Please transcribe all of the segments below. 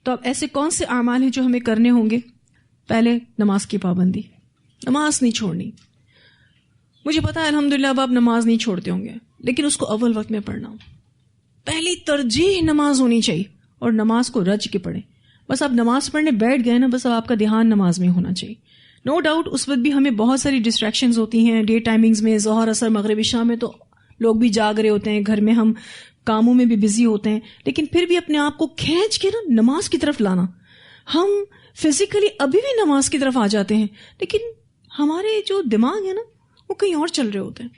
تو اب ایسے کون سے اعمال ہیں جو ہمیں کرنے ہوں گے؟ پہلے نماز کی پابندی، نماز نہیں چھوڑنی. مجھے پتا ہے الحمدللہ اب آپ نماز نہیں چھوڑتے ہوں گے، لیکن اس کو اول وقت میں پڑھنا. پہلی ترجیح نماز ہونی چاہیے، اور نماز کو رج کے پڑھیں. بس آپ نماز پڑھنے بیٹھ گئے نا، بس اب آپ کا دھیان نماز میں ہونا چاہیے. نو ڈاؤٹ اس وقت بھی ہمیں بہت ساری ڈسٹریکشنز ہوتی ہیں ڈے ٹائمنگز میں، ظہر اثر مغرب عشاء میں تو لوگ بھی جاگ رہے ہوتے ہیں، گھر میں ہم کاموں میں بھی بزی ہوتے ہیں، لیکن پھر بھی اپنے آپ کو کھینچ کے نا نماز کی طرف لانا. ہم فزیکلی ابھی بھی نماز کی طرف آ جاتے ہیں، لیکن ہمارے جو دماغ ہے نا وہ کہیں اور چل رہے ہوتے ہیں.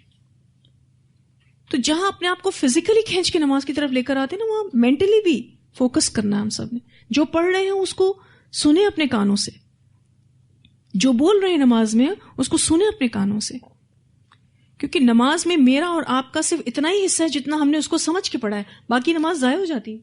تو جہاں اپنے آپ کو فزیکلی کھینچ کے نماز کی طرف لے کر آتے ہیں نا، وہاں مینٹلی بھی فوکس کرنا ہے. ہم سب نے جو پڑھ رہے ہیں اس کو سنیں اپنے کانوں سے، جو بول رہے ہیں نماز میں اس کو سنیں اپنے کانوں سے، کیونکہ نماز میں میرا اور آپ کا صرف اتنا ہی حصہ ہے جتنا ہم نے اس کو سمجھ کے پڑھا ہے، باقی نماز ضائع ہو جاتی.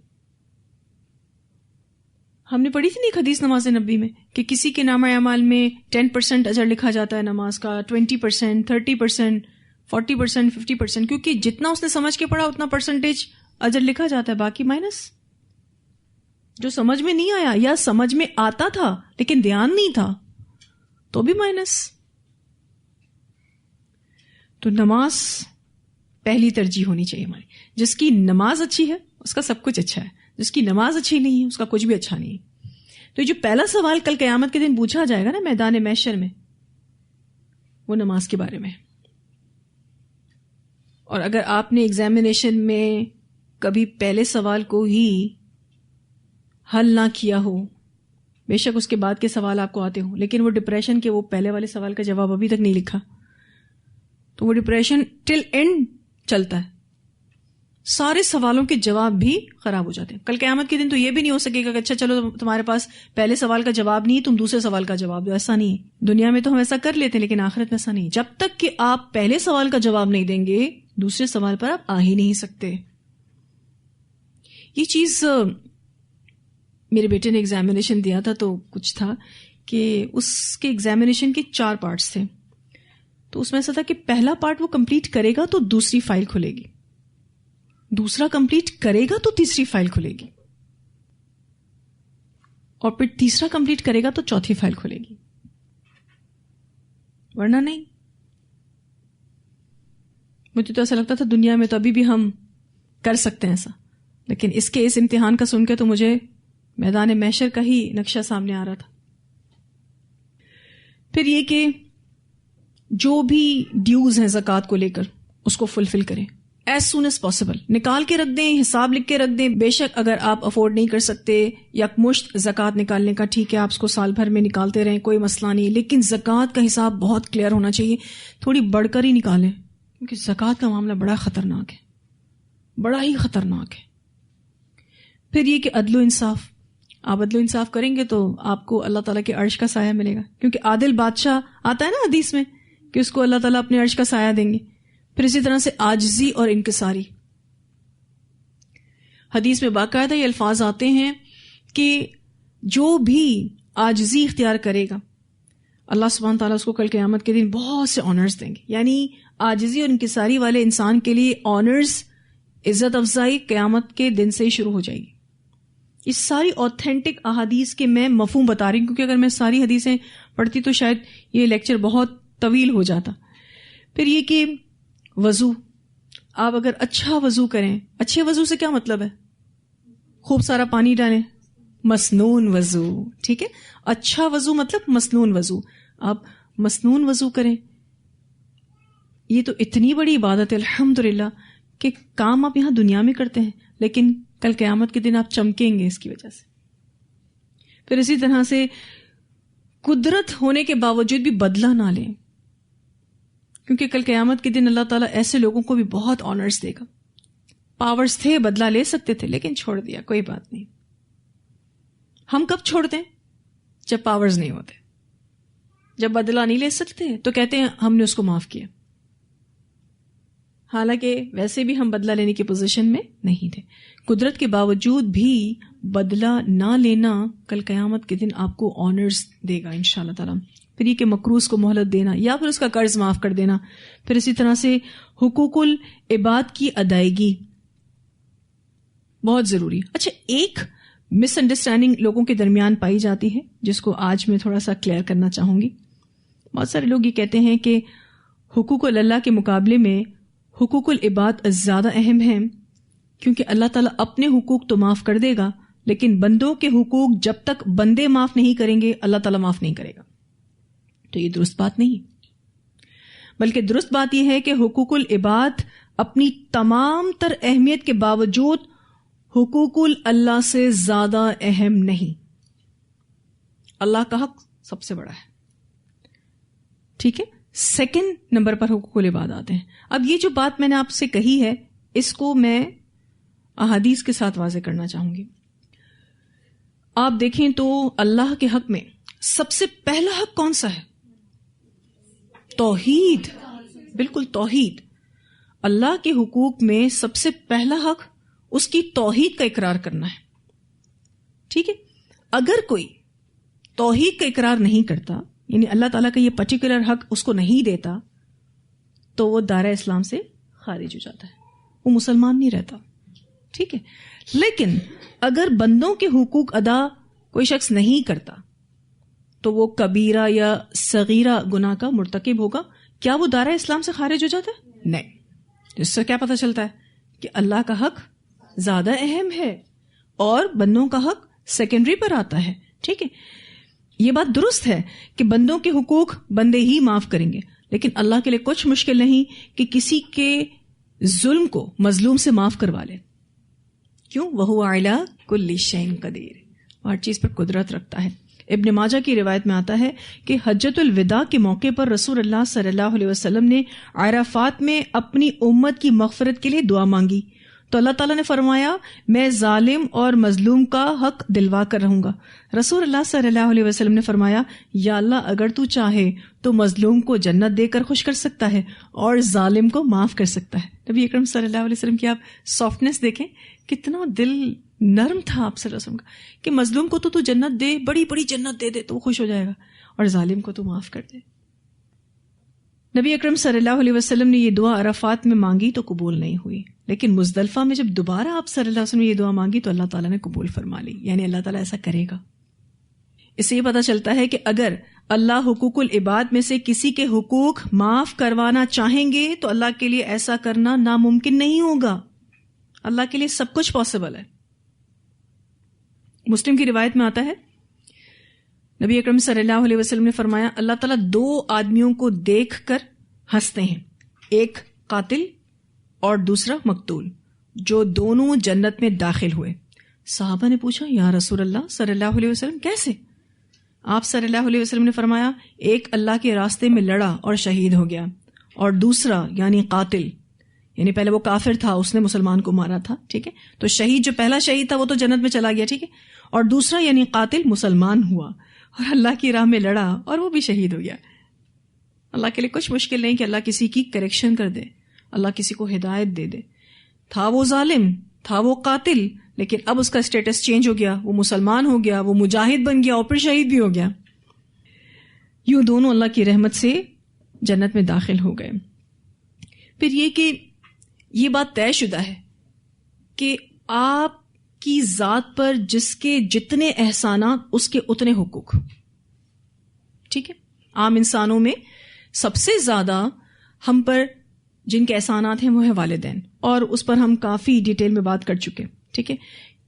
ہم نے پڑھی تھی نہیں حدیث نماز نبی میں کہ کسی کے نامہ اعمال میں 10% اجر لکھا جاتا ہے نماز کا، 20%، 30%، 40%، 50%، کیونکہ جتنا اس نے سمجھ کے پڑھا اتنا پرسنٹیج اجر لکھا جاتا ہے، باقی مائنس. جو سمجھ میں نہیں آیا یا سمجھ میں آتا تھا لیکن دھیان نہیں تھا تو بھی مائنس. تو نماز پہلی ترجیح ہونی چاہیے ہماری. جس کی نماز اچھی ہے اس کا سب کچھ اچھا ہے، جس کی نماز اچھی نہیں ہے اس کا کچھ بھی اچھا نہیں. تو جو پہلا سوال کل قیامت کے دن پوچھا جائے گا نا میدان محشر میں، وہ نماز کے بارے میں. اور اگر آپ نے ایگزامینیشن میں کبھی پہلے سوال کو ہی حل نہ کیا ہو، بے شک اس کے بعد کے سوال آپ کو آتے ہوں، لیکن وہ ڈپریشن کے وہ پہلے والے سوال کا جواب ابھی تک نہیں لکھا، تو وہ ڈپریشن ٹل اینڈ چلتا ہے. سارے سوالوں کے جواب بھی خراب ہو جاتے ہیں. کل قیامت کے دن تو یہ بھی نہیں ہو سکے گا کہ اچھا چلو تمہارے پاس پہلے سوال کا جواب نہیں، تم دوسرے سوال کا جواب دو. ایسا نہیں ہے. دنیا میں تو ہم ایسا کر لیتے ہیں لیکن آخرت میں ایسا نہیں. جب تک کہ آپ پہلے سوال کا جواب نہیں دیں گے دوسرے سوال پر آپ آ ہی نہیں سکتے. یہ چیز میرے بیٹے نے ایگزامینیشن دیا تھا تو کچھ تھا کہ اس کے ایگزامینیشن کے 4 پارٹس تھے. تو اس میں ایسا تھا کہ پہلا پارٹ وہ کمپلیٹ کرے گا تو دوسری فائل کھلے گی، دوسرا کمپلیٹ کرے گا تو تیسری فائل کھلے گی، اور پھر تیسرا کمپلیٹ کرے گا تو چوتھی فائل کھلے گی، ورنہ نہیں. مجھے تو ایسا لگتا تھا دنیا میں تو ابھی بھی ہم کر سکتے ہیں ایسا، لیکن اس کے اس امتحان کا سن کے تو مجھے میدان محشر کا ہی نقشہ سامنے آ رہا تھا. پھر یہ کہ جو بھی ڈیوز ہیں زکوٰۃ کو لے کر اس کو فلفل کریں ایز سون ایز پاسبل. نکال کے رکھ دیں، حساب لکھ کے رکھ دیں. بے شک اگر آپ افورڈ نہیں کر سکتے یک مشت زکوٰۃ نکالنے کا، ٹھیک ہے آپ اس کو سال بھر میں نکالتے رہیں، کوئی مسئلہ نہیں، لیکن زکوٰۃ کا حساب بہت کلیئر ہونا چاہیے. تھوڑی بڑھ کر ہی نکالیں، کیونکہ زکوٰۃ کا معاملہ بڑا خطرناک ہے، بڑا ہی خطرناک ہے. پھر یہ کہ عدل و انصاف، آپ عدل و انصاف کریں گے تو آپ کو اللہ تعالیٰ کے عرش کا سایہ ملے گا، کیونکہ عادل بادشاہ آتا ہے نا حدیث میں کہ اس کو اللہ تعالیٰ اپنے عرش کا سایہ دیں گے. پھر اسی طرح سے عاجزی اور انکساری، حدیث میں باقاعدہ یہ الفاظ آتے ہیں کہ جو بھی عاجزی اختیار کرے گا اللہ سبحانہ تعالیٰ اس کو کل قیامت کے دن بہت سے آنرز دیں گے. یعنی عاجزی اور انکساری والے انسان کے لیے آنرز، عزت افزائی قیامت کے دن سے ہی شروع ہو جائے گی. اس ساری اوتھینٹک احادیث کے میں مفہوم بتا رہی ہوں، کیونکہ اگر میں ساری حدیثیں پڑھتی تو شاید یہ لیکچر بہت طویل ہو جاتا. پھر یہ کہ وضو، آپ اگر اچھا وضو کریں، اچھے وضو سے کیا مطلب ہے؟ خوب سارا پانی ڈالیں، مسنون وضو، ٹھیک ہے. اچھا وضو مطلب مسنون وضو. آپ مسنون وضو کریں. یہ تو اتنی بڑی عبادت ہے الحمدللہ کہ کام آپ یہاں دنیا میں کرتے ہیں لیکن کل قیامت کے دن آپ چمکیں گے اس کی وجہ سے. پھر اسی طرح سے قدرت ہونے کے باوجود بھی بدلہ نہ لیں، کیونکہ کل قیامت کے دن اللہ تعالیٰ ایسے لوگوں کو بھی بہت آنرز دے گا. پاورز تھے، بدلہ لے سکتے تھے لیکن چھوڑ دیا، کوئی بات نہیں. ہم کب چھوڑتے ہیں؟ جب پاورز نہیں ہوتے، جب بدلہ نہیں لے سکتے تو کہتے ہیں ہم نے اس کو معاف کیا، حالانکہ ویسے بھی ہم بدلہ لینے کی پوزیشن میں نہیں تھے. قدرت کے باوجود بھی بدلہ نہ لینا کل قیامت کے دن آپ کو آنرز دے گا انشاءاللہ تعالیٰ. پھر یہ کہ مقروض کو مہلت دینا یا پھر اس کا قرض معاف کر دینا. پھر اسی طرح سے حقوق العباد کی ادائیگی بہت ضروری. اچھا، ایک مس انڈرسٹینڈنگ لوگوں کے درمیان پائی جاتی ہے، جس کو آج میں تھوڑا سا کلیئر کرنا چاہوں گی. بہت سارے لوگ یہ کہتے ہیں کہ حقوق اللہ کے مقابلے میں حقوق العباد زیادہ اہم ہیں، کیونکہ اللہ تعالیٰ اپنے حقوق تو معاف کر دے گا، لیکن بندوں کے حقوق جب تک بندے معاف نہیں کریں گے اللہ تعالیٰ معاف نہیں کرے گا. تو یہ درست بات نہیں، بلکہ درست بات یہ ہے کہ حقوق العباد اپنی تمام تر اہمیت کے باوجود حقوق اللہ سے زیادہ اہم نہیں. اللہ کا حق سب سے بڑا ہے، ٹھیک ہے. سیکنڈ نمبر پر حقوق العباد آتے ہیں. اب یہ جو بات میں نے آپ سے کہی ہے اس کو میں احادیث کے ساتھ واضح کرنا چاہوں گی. آپ دیکھیں تو اللہ کے حق میں سب سے پہلا حق کون سا ہے؟ توحید. بالکل توحید. اللہ کے حقوق میں سب سے پہلا حق اس کی توحید کا اقرار کرنا ہے، ٹھیک ہے. اگر کوئی توحید کا اقرار نہیں کرتا، یعنی اللہ تعالیٰ کا یہ پرٹیکولر حق اس کو نہیں دیتا، تو وہ دائرہ اسلام سے خارج ہو جاتا ہے، وہ مسلمان نہیں رہتا، ٹھیک ہے. لیکن اگر بندوں کے حقوق ادا کوئی شخص نہیں کرتا تو وہ کبیرہ یا صغیرہ گناہ کا مرتکب ہوگا. کیا وہ دائرہ اسلام سے خارج ہو جاتا ہے؟ نہیں. اس سے کیا پتہ چلتا ہے کہ اللہ کا حق زیادہ اہم ہے اور بندوں کا حق سیکنڈری پر آتا ہے، ٹھیک ہے. یہ بات درست ہے کہ بندوں کے حقوق بندے ہی معاف کریں گے، لیکن اللہ کے لیے کچھ مشکل نہیں کہ کسی کے ظلم کو مظلوم سے معاف کروا لے. کیوں؟ وَهُوَ عَلَىٰ كُلِّ شَيْءٍ قَدِيرٌ، وہ ہر چیز پر قدرت رکھتا ہے. ابن ماجہ کی روایت میں آتا ہے کہ حجۃ الوداع کے موقع پر رسول اللہ صلی اللہ علیہ وسلم نے عرفات میں اپنی امت کی مغفرت کے لیے دعا مانگی تو اللہ تعالیٰ نے فرمایا میں ظالم اور مظلوم کا حق دلوا کر رہوں گا. رسول اللہ صلی اللہ علیہ وسلم نے فرمایا یا اللہ اگر تو چاہے تو مظلوم کو جنت دے کر خوش کر سکتا ہے اور ظالم کو معاف کر سکتا ہے. نبی اکرم صلی اللہ علیہ وسلم کی آپ سافٹنس دیکھیں، کتنا دل نرم تھا آپ صلی اللہ علیہ وسلم کا کہ مظلوم کو تو جنت دے، بڑی بڑی جنت دے دے تو وہ خوش ہو جائے گا، اور ظالم کو تو معاف کر دے. نبی اکرم صلی اللہ علیہ وسلم نے یہ دعا عرفات میں مانگی تو قبول نہیں ہوئی، لیکن مزدلفہ میں جب دوبارہ آپ صلی اللہ علیہ وسلم نے یہ دعا مانگی تو اللہ تعالیٰ نے قبول فرما لی. یعنی اللہ تعالیٰ ایسا کرے گا. اس سے یہ پتہ چلتا ہے کہ اگر اللہ حقوق العباد میں سے کسی کے حقوق معاف کروانا چاہیں گے تو اللہ کے لیے ایسا کرنا ناممکن نہیں ہوگا. اللہ کے لیے سب کچھ پاسبل ہے. مسلم کی روایت میں آتا ہے نبی اکرم صلی اللہ علیہ وسلم نے فرمایا اللہ تعالیٰ دو آدمیوں کو دیکھ کر ہنستے ہیں، ایک قاتل اور دوسرا مقتول، جو دونوں جنت میں داخل ہوئے. صحابہ نے پوچھا یا رسول اللہ صلی اللہ علیہ وسلم کیسے؟ آپ صلی اللہ علیہ وسلم نے فرمایا ایک اللہ کے راستے میں لڑا اور شہید ہو گیا، اور دوسرا یعنی قاتل، یعنی پہلے وہ کافر تھا اس نے مسلمان کو مارا تھا، ٹھیک ہے، تو شہید جو پہلا شہید تھا وہ تو جنت میں چلا گیا، ٹھیک ہے، اور دوسرا یعنی قاتل مسلمان ہوا اور اللہ کی راہ میں لڑا اور وہ بھی شہید ہو گیا. اللہ کے لیے کچھ مشکل نہیں کہ اللہ کسی کی کریکشن کر دے، اللہ کسی کو ہدایت دے دے. تھا وہ ظالم، تھا وہ قاتل، لیکن اب اس کا اسٹیٹس چینج ہو گیا، وہ مسلمان ہو گیا، وہ مجاہد بن گیا اور پھر شہید بھی ہو گیا. یوں دونوں اللہ کی رحمت سے جنت میں داخل ہو گئے. پھر یہ کہ یہ بات طے شدہ ہے کہ آپ کی ذات پر جس کے جتنے احسانات اس کے اتنے حقوق، ٹھیک ہے. عام انسانوں میں سب سے زیادہ ہم پر جن کے احسانات ہیں وہ ہیں والدین، اور اس پر ہم کافی ڈیٹیل میں بات کر چکے، ٹھیک ہے،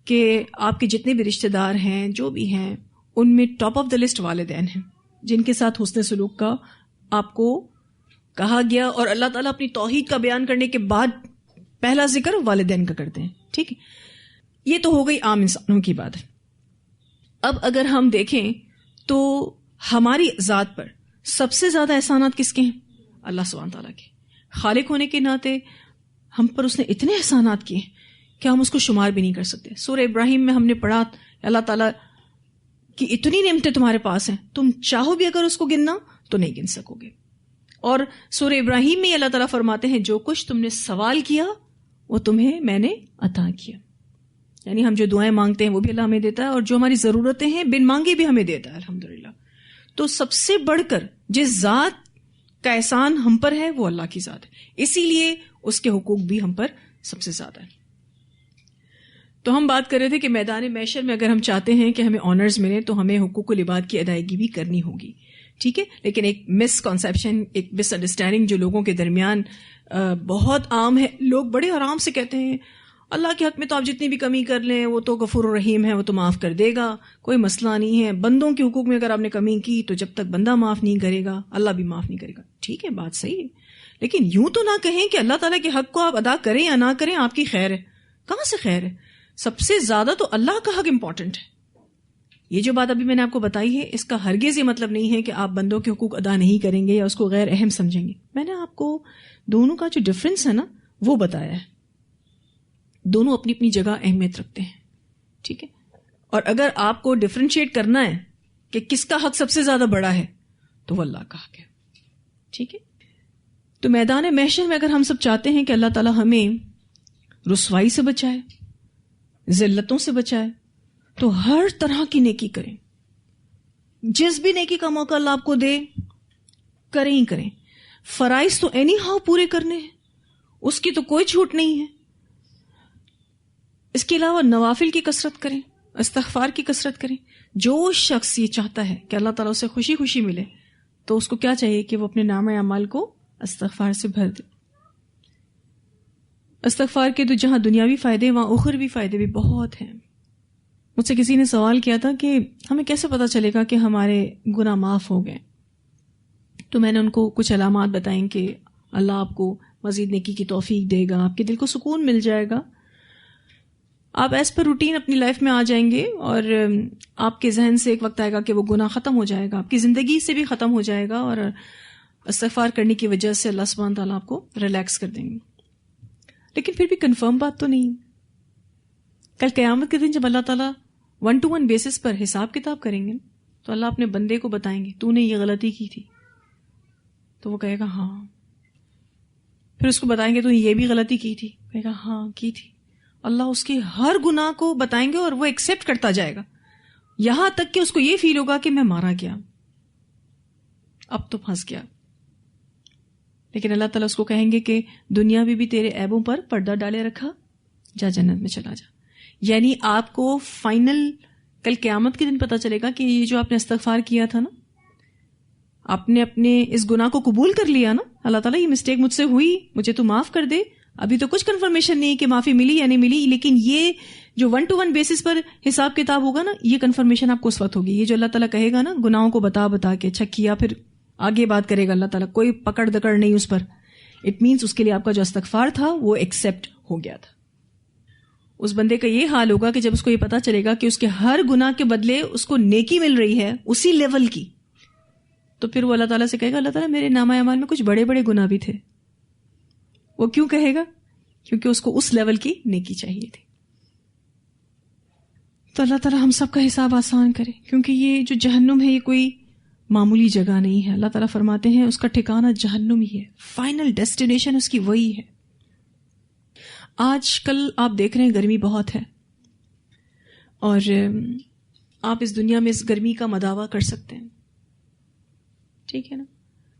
کہ آپ کے جتنے بھی رشتہ دار ہیں جو بھی ہیں ان میں ٹاپ آف دا لسٹ والدین ہیں، جن کے ساتھ حسن سلوک کا آپ کو کہا گیا، اور اللہ تعالیٰ اپنی توحید کا بیان کرنے کے بعد پہلا ذکر والدین کا کرتے ہیں، ٹھیک ہے. یہ تو ہو گئی عام انسانوں کی بات. اب اگر ہم دیکھیں تو ہماری ذات پر سب سے زیادہ احسانات کس کے ہیں؟ اللہ سبحانہ تعالیٰ کے. خالق ہونے کے ناطے ہم پر اس نے اتنے احسانات کیے کہ ہم اس کو شمار بھی نہیں کر سکتے. سورہ ابراہیم میں ہم نے پڑھا اللہ تعالیٰ کی اتنی نعمتیں تمہارے پاس ہیں، تم چاہو بھی اگر اس کو گننا تو نہیں گن سکو گے. اور سورہ ابراہیم میں اللہ تعالیٰ فرماتے ہیں جو کچھ تم نے سوال کیا وہ تمہیں میں نے عطا کیا. یعنی ہم جو دعائیں مانگتے ہیں وہ بھی اللہ ہمیں دیتا ہے، اور جو ہماری ضرورتیں ہیں بن مانگے بھی ہمیں دیتا ہے الحمدللہ. تو سب سے بڑھ کر جس ذات کا احسان ہم پر ہے وہ اللہ کی ذات ہے، اسی لیے اس کے حقوق بھی ہم پر سب سے زیادہ ہے. تو ہم بات کر رہے تھے کہ میدان محشر میں اگر ہم چاہتے ہیں کہ ہمیں آنرز ملیں تو ہمیں حقوق العباد کی ادائیگی بھی کرنی ہوگی، ٹھیک ہے. لیکن ایک مس کنسیپشن، ایک مس انڈرسٹینڈنگ جو لوگوں کے درمیان بہت عام ہے، لوگ بڑے آرام سے کہتے ہیں اللہ کے حق میں تو آپ جتنی بھی کمی کر لیں وہ تو غفور الرحیم ہے، وہ تو معاف کر دے گا، کوئی مسئلہ نہیں ہے. بندوں کے حقوق میں اگر آپ نے کمی کی تو جب تک بندہ معاف نہیں کرے گا اللہ بھی معاف نہیں کرے گا. ٹھیک ہے، بات صحیح ہے، لیکن یوں تو نہ کہیں کہ اللہ تعالیٰ کے حق کو آپ ادا کریں یا نہ کریں آپ کی خیر ہے. کہاں سے خیر ہے؟ سب سے زیادہ تو اللہ کا حق امپورٹنٹ ہے. یہ جو بات ابھی میں نے آپ کو بتائی ہے اس کا ہرگز یہ مطلب نہیں ہے کہ آپ بندوں کے حقوق ادا نہیں کریں گے یا اس کو غیر اہم سمجھیں گے. میں نے آپ کو دونوں کا جو ڈفرنس ہے نا وہ بتایا ہے. دونوں اپنی اپنی جگہ اہمیت رکھتے ہیں، ٹھیک ہے. اور اگر آپ کو ڈفرینشیٹ کرنا ہے کہ کس کا حق سب سے زیادہ بڑا ہے تو وہ اللہ کا حق ہے، ٹھیک ہے. تو میدان محشر میں اگر ہم سب چاہتے ہیں کہ اللہ تعالیٰ ہمیں رسوائی سے بچائے، ذلتوں سے بچائے، تو ہر طرح کی نیکی کریں. جس بھی نیکی کا موقع اللہ آپ کو دے کریں ہی کریں. فرائض تو اینی ہاؤ پورے کرنے ہیں، اس کی تو کوئی چھوٹ نہیں ہے. اس کے علاوہ نوافل کی کثرت کریں، استغفار کی کثرت کریں. جو شخص یہ چاہتا ہے کہ اللہ تعالیٰ اسے خوشی خوشی ملے تو اس کو کیا چاہیے کہ وہ اپنے نامہ اعمال کو استغفار سے بھر دے. استغفار کے تو جہاں دنیاوی فائدے وہاں اخروی فائدے بھی بہت ہیں. مجھ سے کسی نے سوال کیا تھا کہ ہمیں کیسے پتا چلے گا کہ ہمارے گناہ معاف ہو گئے. تو میں نے ان کو کچھ علامات بتائیں کہ اللہ آپ کو مزید نیکی کی توفیق دے گا، آپ کے دل کو سکون مل جائے گا، آپ ایز پر روٹین اپنی لائف میں آ جائیں گے اور آپ کے ذہن سے ایک وقت آئے گا کہ وہ گناہ ختم ہو جائے گا، آپ کی زندگی سے بھی ختم ہو جائے گا، اور استغفار کرنے کی وجہ سے اللہ سبحانہ تعالیٰ آپ کو ریلیکس کر دیں گے. لیکن پھر بھی کنفرم بات تو نہیں. کل قیامت کے دن جب اللہ تعالیٰ 1-to-1 بیسس پر حساب کتاب کریں گے تو اللہ اپنے بندے کو بتائیں گے تو نے یہ غلطی کی تھی، تو وہ کہے گا ہاں. پھر اس کو بتائیں گے تو یہ بھی غلطی کی تھی، کہے گا ہاں کی تھی. اللہ اس کے ہر گناہ کو بتائیں گے اور وہ ایکسیپٹ کرتا جائے گا، یہاں تک کہ اس کو یہ فیل ہوگا کہ میں مارا گیا، اب تو پھنس گیا. لیکن اللہ تعالیٰ اس کو کہیں گے کہ دنیا میں بھی تیرے عیبوں پر پردہ ڈالے رکھا، جا جنت میں چلا جا. یعنی آپ کو فائنل کل قیامت کے دن پتہ چلے گا کہ یہ جو آپ نے استغفار کیا تھا نا، آپ نے اپنے اس گناہ کو قبول کر لیا نا، اللہ تعالیٰ یہ مسٹیک مجھ سے ہوئی، مجھے تو معاف کر دے. ابھی تو کچھ کنفرمیشن نہیں کہ معافی ملی یا نہیں ملی، لیکن یہ جو 1-to-1 بیسس پر حساب کتاب ہوگا نا، یہ کنفرمیشن آپ کو اس وقت ہوگی. یہ جو اللہ تعالیٰ کہے گا نا گناہوں کو بتا بتا کے اچھا کیا، پھر آگے بات کرے گا اللہ تعالیٰ، کوئی پکڑ دکڑ نہیں اس پر. اٹ مینس اس کے لیے آپ کا جو استغفار تھا وہ ایکسیپٹ ہو گیا تھا. اس بندے کا یہ حال ہوگا کہ جب اس کو یہ پتا چلے گا کہ اس کے ہر گناہ کے بدلے اس کو نیکی مل رہی ہے اسی لیول کی، تو پھر وہ اللہ تعالیٰ سے کہے گا اللہ تعالیٰ میرے نامہ اعمال میں کچھ بڑے بڑے گناہ بھی تھے. وہ کیوں کہے گا؟ کیونکہ اس کو اس لیول کی نیکی چاہیے تھی. تو اللہ تعالیٰ ہم سب کا حساب آسان کرے، کیونکہ یہ جو جہنم ہے یہ کوئی معمولی جگہ نہیں ہے. اللہ تعالیٰ فرماتے ہیں اس کا ٹھکانہ جہنم ہی ہے، فائنل ڈیسٹینیشن اس کی وہی ہے. آج کل آپ دیکھ رہے ہیں گرمی بہت ہے، اور آپ اس دنیا میں اس گرمی کا مداوع کر سکتے ہیں، ٹھیک ہے نا.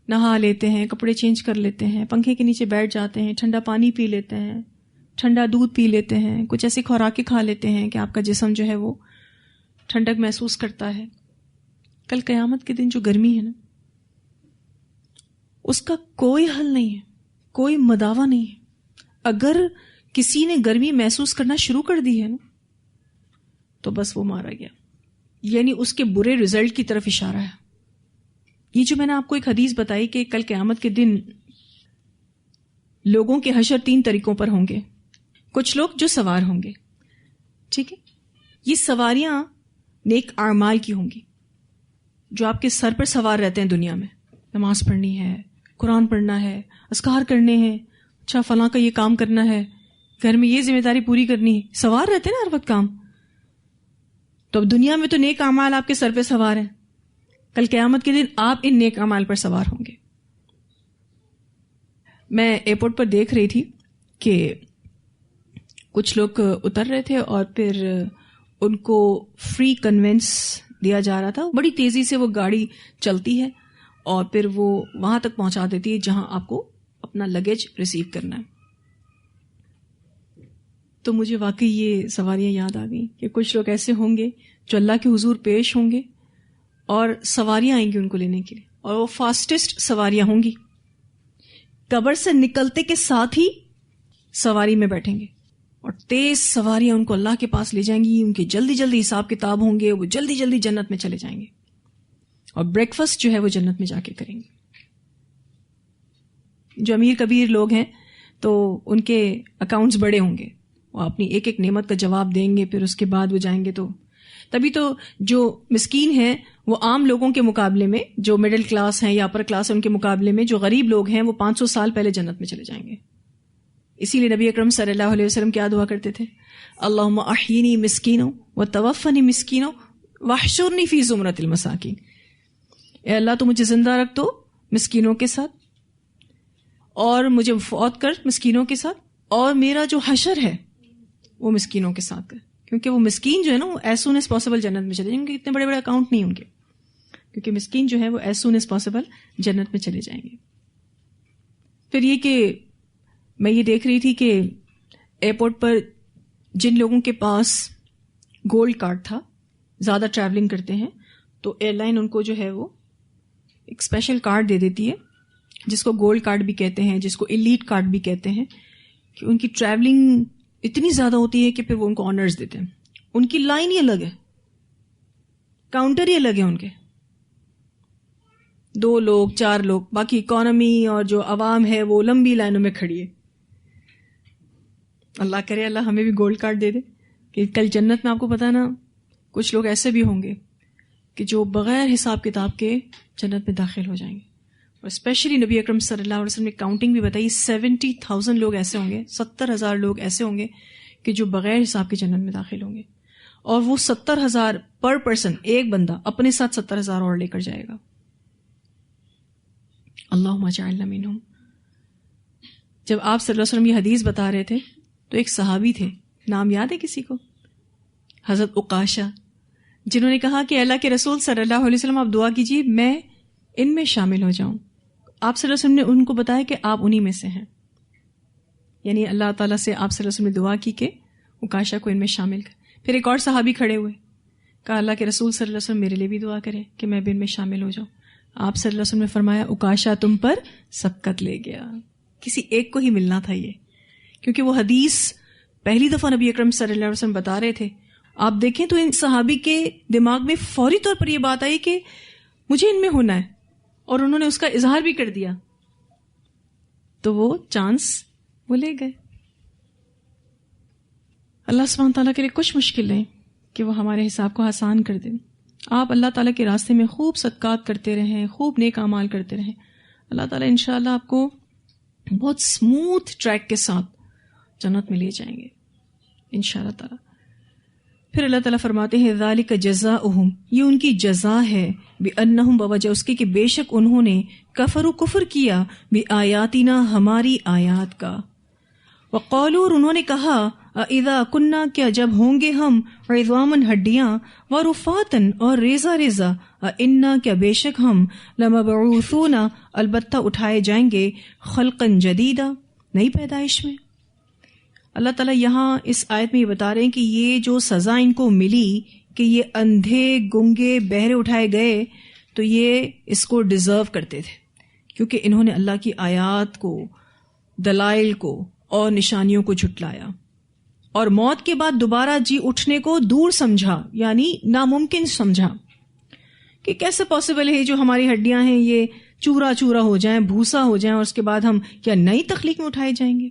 نہا لیتے ہیں، کپڑے چینج کر لیتے ہیں، پنکھے کے نیچے بیٹھ جاتے ہیں، ٹھنڈا پانی پی لیتے ہیں، ٹھنڈا دودھ پی لیتے ہیں، کچھ ایسی خوراکیں کھا لیتے ہیں کہ آپ کا جسم جو ہے وہ ٹھنڈک محسوس کرتا ہے. کل قیامت کے دن جو گرمی ہے نا، اس کا کوئی حل نہیں ہے، کوئی مداوع نہیں ہے. اگر کسی نے گرمی محسوس کرنا شروع کر دی ہے نا تو بس وہ مارا گیا، یعنی اس کے برے رزلٹ کی طرف اشارہ ہے. یہ جو میں نے آپ کو ایک حدیث بتائی کہ کل قیامت کے دن لوگوں کے حشر 3 طریقوں پر ہوں گے. کچھ لوگ جو سوار ہوں گے، ٹھیک ہے، یہ سواریاں نیک اعمال کی ہوں گی جو آپ کے سر پر سوار رہتے ہیں دنیا میں. نماز پڑھنی ہے، قرآن پڑھنا ہے، اذکار کرنے ہیں، اچھا فلاں کا یہ کام کرنا ہے، گھر میں یہ ذمہ داری پوری کرنی ہے. سوار رہتے ہیں نا ہر وقت کام. تو اب دنیا میں تو نیک اعمال آپ کے سر پہ سوار ہیں، کل قیامت کے دن آپ ان نیک اعمال پر سوار ہوں گے. میں ایئرپورٹ پر دیکھ رہی تھی کہ کچھ لوگ اتر رہے تھے اور پھر ان کو فری کنوینس دیا جا رہا تھا. بڑی تیزی سے وہ گاڑی چلتی ہے اور پھر وہ وہاں تک پہنچا دیتی ہے جہاں آپ کو اپنا لگیج ریسیو کرنا ہے. تو مجھے واقعی یہ سواریاں یاد آ گئیں کہ کچھ لوگ ایسے ہوں گے جو اللہ کے حضور پیش ہوں گے اور سواریاں آئیں گی ان کو لینے کے لیے، اور وہ فاسٹسٹ سواریاں ہوں گی، قبر سے نکلتے کے ساتھ ہی سواری میں بیٹھیں گے اور تیز سواریاں ان کو اللہ کے پاس لے جائیں گی، ان کے جلدی جلدی حساب کتاب ہوں گے، وہ جلدی جلدی جنت میں چلے جائیں گے، اور بریک فاسٹ جو ہے وہ جنت میں جا کے کریں گے۔ جو امیر کبیر لوگ ہیں تو ان کے اکاؤنٹس بڑے ہوں گے، وہ اپنی ایک ایک نعمت کا جواب دیں گے، پھر اس کے بعد وہ جائیں گے۔ تو تبھی تو جو مسکین ہیں وہ عام لوگوں کے مقابلے میں، جو مڈل کلاس ہیں یا اپر کلاس ہیں ان کے مقابلے میں جو غریب لوگ ہیں وہ 500 سال پہلے جنت میں چلے جائیں گے۔ اسی لیے نبی اکرم صلی اللہ علیہ وسلم کیا دعا کرتے تھے؟ اللہم احیینی مسکینوں وتوفنی مسکینوں واحشرنی فی زمرۃ المساکین۔ اے اللہ تو مجھے زندہ رکھ دو مسکینوں کے ساتھ، اور مجھے فوت کر مسکینوں کے ساتھ، اور میرا جو حشر ہے وہ مسکینوں کے ساتھ کر، کیونکہ وہ مسکین جو ہے نا وہ ایز سون ایز پاسبل جنت میں چلے جائیں گے، اتنے بڑے بڑے اکاؤنٹ نہیں ان کے، کیونکہ مسکین جو ہے وہ ایز سون ایز پاسبل جنت میں چلے جائیں گے۔ پھر یہ کہ میں یہ دیکھ رہی تھی کہ ایئرپورٹ پر جن لوگوں کے پاس گولڈ کارڈ تھا، زیادہ ٹریولنگ کرتے ہیں، تو ایئر لائن ان کو جو ہے وہ ایک اسپیشل کارڈ دے دیتی ہے جس کو گولڈ کارڈ بھی کہتے ہیں، جس کو ایلیٹ کارڈ بھی کہتے ہیں، کہ ان کی ٹریولنگ اتنی زیادہ ہوتی ہے کہ پھر وہ ان کو آنرز دیتے ہیں۔ ان کی لائن ہی الگ ہے، کاؤنٹر ہی الگ ہے ان کے، 2 لوگ 4 لوگ، باقی اکانومی اور جو عوام ہے وہ لمبی لائنوں میں کھڑی ہے۔ اللہ کرے اللہ ہمیں بھی گولڈ کارڈ دے دے کہ کل جنت میں آپ کو پتا نا کچھ لوگ ایسے بھی ہوں گے کہ جو بغیر حساب کتاب کے جنت میں داخل ہو جائیں گے، اور اسپیشلی نبی اکرم صلی اللہ علیہ وسلم نے کاؤنٹنگ بھی بتائی، 70,000 لوگ ایسے ہوں گے، 70,000 لوگ ایسے ہوں گے کہ جو بغیر حساب کے جنت میں داخل ہوں گے، اور وہ 70,000 پر پرسن، ایک بندہ اپنے ساتھ 70,000 اور لے کر جائے گا۔ اللہم اجعلنا منہم۔ جب آپ صلی اللہ علیہ وسلم یہ حدیث بتا رہے تھے تو ایک صحابی تھے، نام یاد ہے کسی کو؟ حضرت عکاشہ، جنہوں نے کہا کہ اللہ کے رسول صلی اللہ علیہ وسلم آپ دعا کیجیے میں ان میں شامل ہو جاؤں۔ آپ صلی اللہ علیہ وسلم نے ان کو بتایا کہ آپ انہی میں سے ہیں، یعنی اللہ تعالیٰ سے آپ صلی اللہ علیہ وسلم نے دعا کی کہ عکاشہ کو ان میں شامل کر۔ پھر ایک اور صحابی کھڑے ہوئے، کہا اللہ کے رسول صلی اللہ علیہ وسلم میرے لیے بھی دعا کریں کہ میں بھی ان میں شامل ہو جاؤں۔ آپ صلی اللہ علیہ وسلم نے فرمایا عکاشہ تم پر سبقت لے گیا، کسی ایک کو ہی ملنا تھا یہ، کیونکہ وہ حدیث پہلی دفعہ نبی اکرم صلی اللہ علیہ وسلم بتا رہے تھے۔ آپ دیکھیں تو ان صحابی کے دماغ میں فوری طور پر یہ بات آئی کہ مجھے ان میں ہونا ہے، اور انہوں نے اس کا اظہار بھی کر دیا، تو وہ چانس وہ لے گئے۔ اللہ سبحانہ تعالیٰ کے لیے کچھ مشکل نہیں کہ وہ ہمارے حساب کو آسان کر دیں۔ آپ اللہ تعالیٰ کے راستے میں خوب صدقات کرتے رہیں، خوب نیک اعمال کرتے رہیں، اللہ تعالیٰ انشاءاللہ آپ کو بہت سموتھ ٹریک کے ساتھ جنت میں لے جائیں گے انشاءاللہ تعالیٰ۔ پھر اللہ تعالیٰ فرماتے ہیں ذالک جزاؤہم، یہ ان کی جزا ہے، بأنہم، بوجہ اس کے کہ بے شک انہوں نے کفر و کفر کیا، بآیاتنا، ہماری آیات کا، وقالوا، اور انہوں نے کہا، اذا کننا، کیا جب ہوں گے ہم، عظامن، ہڈیاں، ورفاتن، اور ریزہ ریزہ، انا، کیا بے شک ہم، لمبعوثون، البتہ اٹھائے جائیں گے، خلقا جدیدا، نئی پیدائش میں۔ اللہ تعالیٰ یہاں اس آیت میں یہ بتا رہے ہیں کہ یہ جو سزا ان کو ملی کہ یہ اندھے گنگے بہرے اٹھائے گئے، تو یہ اس کو ڈیزرو کرتے تھے، کیونکہ انہوں نے اللہ کی آیات کو، دلائل کو اور نشانیوں کو جھٹلایا، اور موت کے بعد دوبارہ جی اٹھنے کو دور سمجھا، یعنی ناممکن سمجھا کہ کیسے پاسبل ہے جو ہماری ہڈیاں ہیں یہ چورا چورا ہو جائیں، بھوسا ہو جائیں، اور اس کے بعد ہم کیا نئی تخلیق میں اٹھائے جائیں گے۔